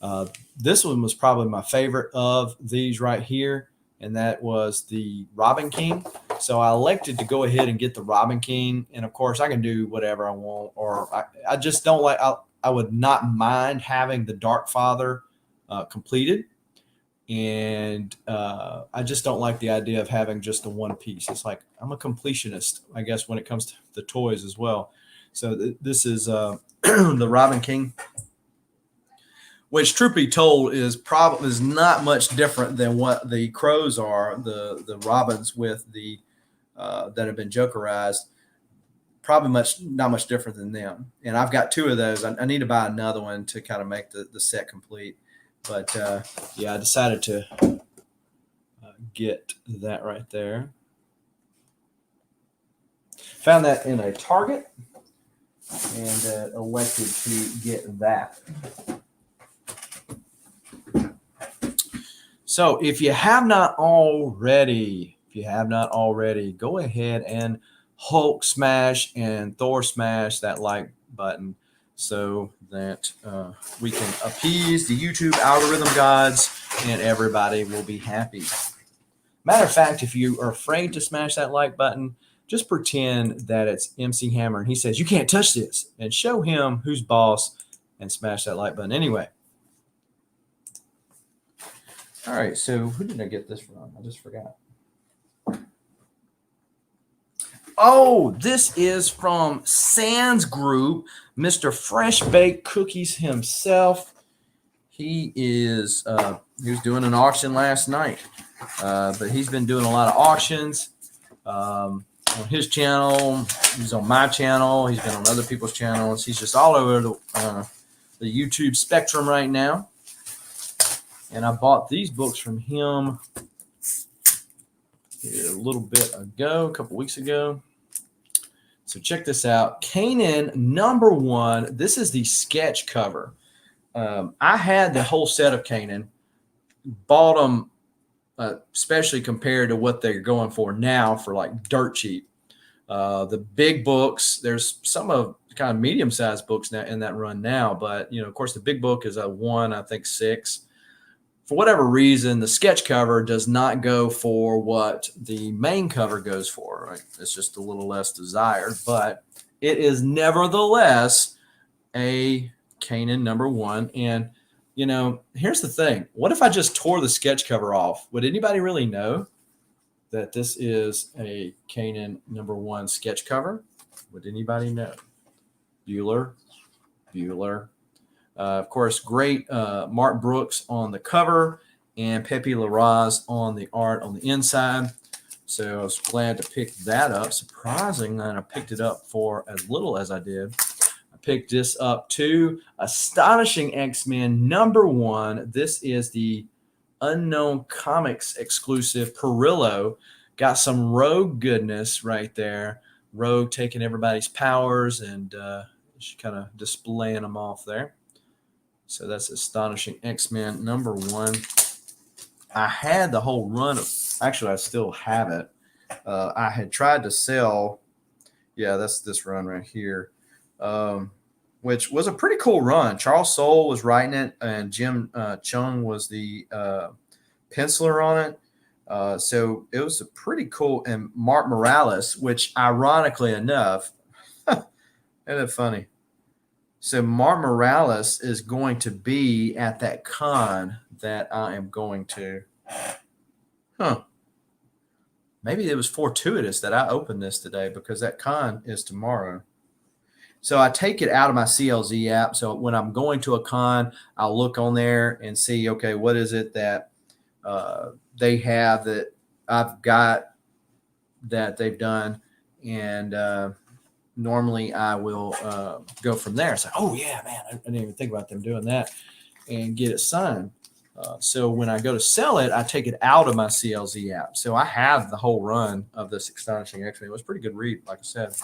on. This one was probably my favorite of these right here, and that was the Robin King. So I elected to go ahead and get the Robin King, and of course I can do whatever I want, or I just don't like. I would not mind having the Dark Father completed, and I just don't like the idea of having just the one piece. It's like I'm a completionist, I guess, when it comes to the toys as well. So this is the Robin King, which, truth be told, is not much different than what the Crows are, the Robins with the that have been Jokerized. Probably not much different than them. And I've got two of those. I need to buy another one to kind of make the set complete. But yeah, I decided to get that right there. Found that in a Target and elected to get that. So if you have not already, go ahead and Hulk smash and Thor smash that like button so that we can appease the YouTube algorithm gods and everybody will be happy. Matter of fact, if you are afraid to smash that like button, just pretend that it's MC Hammer and he says, "You can't touch this," and show him who's boss and smash that like button anyway. All right, so who did I get this from? I just forgot. Oh, this is from Sans Group, Mr. Fresh Baked Cookies himself. He was doing an auction last night, but he's been doing a lot of auctions on his channel. He's on my channel. He's been on other people's channels. He's just all over the YouTube spectrum right now. And I bought these books from him a little bit ago, a couple weeks ago. So check this out. Kanan #1. This is the sketch cover. I had the whole set of Kanan. Bought them, especially compared to what they're going for now for like dirt cheap. The big books, there's some of kind of medium-sized books now in that run now. But, of course, the big book is a 1.6. For whatever reason, the sketch cover does not go for what the main cover goes for. Right? It's just a little less desired, but it is nevertheless a Kanan #1. And, here's the thing. What if I just tore the sketch cover off? Would anybody really know that this is a Kanan #1 sketch cover? Would anybody know? Bueller. Of course, great Mark Brooks on the cover and Pepe Larraz on the art on the inside. So I was glad to pick that up. Surprising that I picked it up for as little as I did. I picked this up too. Astonishing X-Men #1. This is the Unknown Comics exclusive Perillo. Got some Rogue goodness right there. Rogue taking everybody's powers and kind of displaying them off there. So that's Astonishing X-Men #1. I had the whole run of, actually, I still have it. I had tried to sell, that's this run right here, which was a pretty cool run. Charles Soule was writing it, and Jim Chung was the penciler on it. So it was a pretty cool, and Mark Morales, which ironically enough, isn't it funny? So Mark Morales is going to be at that con that I am going to. Maybe it was fortuitous that I opened this today because that con is tomorrow. So I take it out of my CLZ app. So when I'm going to a con, I'll look on there and see, okay, what is it that they have that I've got that they've done. And normally I will go from there. It's like, oh, yeah, man, I didn't even think about them doing that and get it signed. So when I go to sell it, I take it out of my CLZ app. So I have the whole run of this Astonishing X-Men. It was a pretty good read, like I said.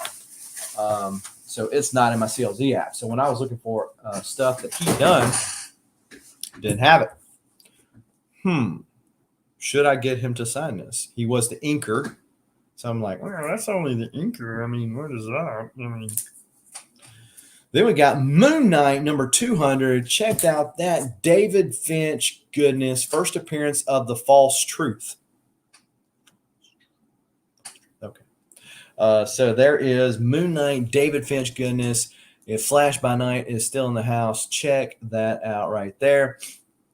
So it's not in my CLZ app. So when I was looking for stuff that he done, didn't have it. Should I get him to sign this? He was the inker. So I'm like, well, that's only the inker. I mean, what is that? I mean, then we got Moon Knight number 200. Checked out that David Finch goodness. First appearance of the False Truth. Okay. So there is Moon Knight, David Finch goodness. If Flash by Night is still in the house, check that out right there.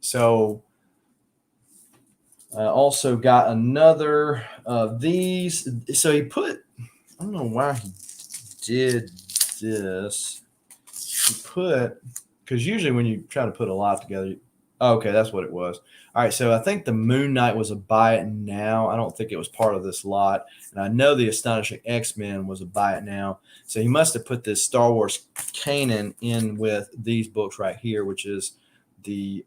So I also got another of these. So he put, I don't know why he did this. He put, because usually when you try to put a lot together, okay, that's what it was. All right, so I think the Moon Knight was a buy it now. I don't think it was part of this lot. And I know the Astonishing X-Men was a buy it now. So he must have put this Star Wars Kanan in with these books right here, which is the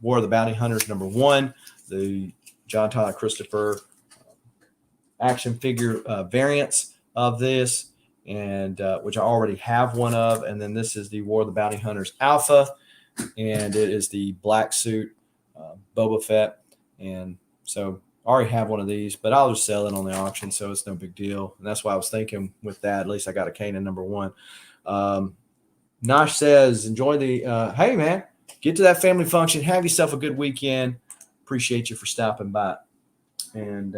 War of the Bounty Hunters #1, the John Tyler Christopher action figure variants of this, and which I already have one of. And then this is the War of the Bounty Hunters Alpha, and it is the black suit Boba Fett. And so I already have one of these, but I'll just sell it on the auction, so it's no big deal. And that's why I was thinking with that, at least I got a Kanan #1. Nosh says, enjoy the, hey man, get to that family function. Have yourself a good weekend. Appreciate you for stopping by. And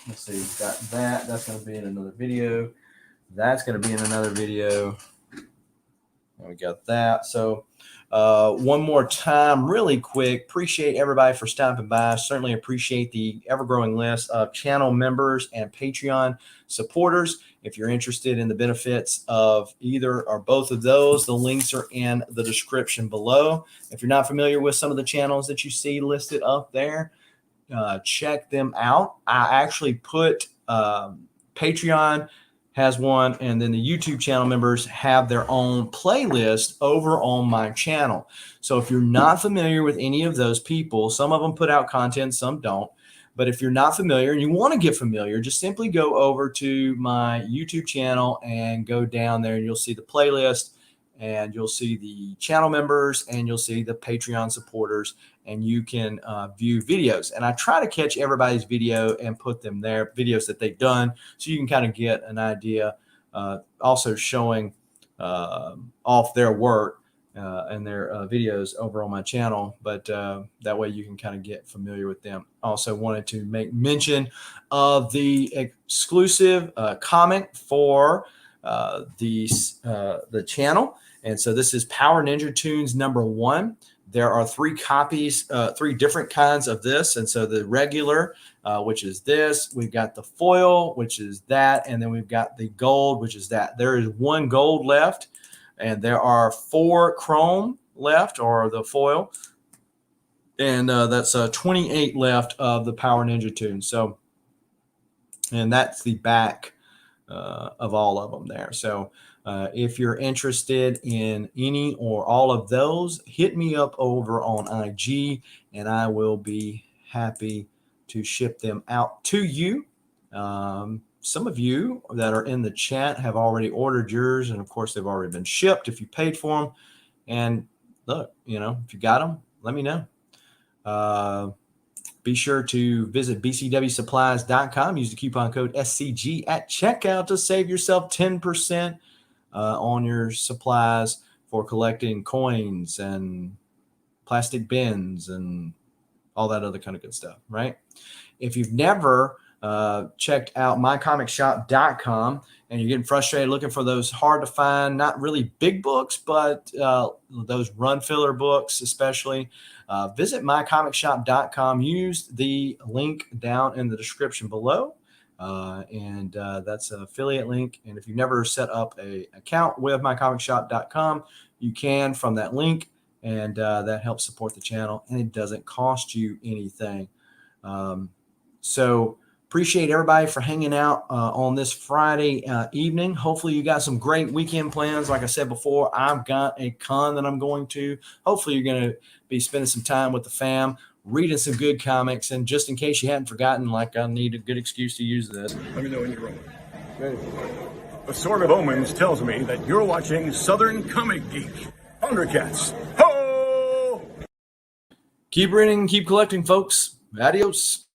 let's see, got that. That's going to be in another video. That's going to be in another video. And we got that. So one more time, really quick, appreciate everybody for stopping by. Certainly appreciate the ever-growing list of channel members and Patreon supporters. If you're interested in the benefits of either or both of those, the links are in the description below. If you're not familiar with some of the channels that you see listed up there, check them out. I actually put Patreon has one, and then the YouTube channel members have their own playlist over on my channel. So if you're not familiar with any of those people, some of them put out content, some don't. But if you're not familiar and you want to get familiar, just simply go over to my YouTube channel and go down there, and you'll see the playlist, and you'll see the channel members, and you'll see the Patreon supporters, and you can view videos. And I try to catch everybody's video and put them there, videos that they've done, so you can kind of get an idea. Also showing off their work and their videos over on my channel, but that way you can kind of get familiar with them. Also wanted to make mention of the exclusive comic for the channel. And so this is Power Ninja Tunes #1. There are 3 copies, 3 different kinds of this. And so the regular, which is this, we've got the foil, which is that, and then we've got the gold, which is that. There is 1 gold left, and there are 4 chrome left, or the foil. And that's 28 left of the Power Ninja Tunes. So, and that's the back of all of them there. So if you're interested in any or all of those, hit me up over on IG, and I will be happy to ship them out to you. Some of you that are in the chat have already ordered yours, and of course they've already been shipped if you paid for them. And look, you know, if you got them, let me know. Be sure to visit bcwsupplies.com. Use the coupon code SCG at checkout to save yourself 10% on your supplies for collecting coins and plastic bins and all that other kind of good stuff, right? If you've never checked out mycomicshop.com and you're getting frustrated looking for those hard to find, not really big books, but those run filler books especially, visit mycomicshop.com. Use the link down in the description below. And that's an affiliate link. And if you've never set up an account with mycomicshop.com, you can from that link, and that helps support the channel, and it doesn't cost you anything. So Appreciate everybody for hanging out on this Friday evening. Hopefully you got some great weekend plans. Like I said before, I've got a con that I'm going to. Hopefully you're going to be spending some time with the fam, reading some good comics. And just in case you hadn't forgotten, like I need a good excuse to use this.
Let me know when you're rolling. Okay. A Sword of Omens tells me that you're watching Southern Comic Geek. Thundercats. Ho!
Keep reading, keep collecting, folks. Adios.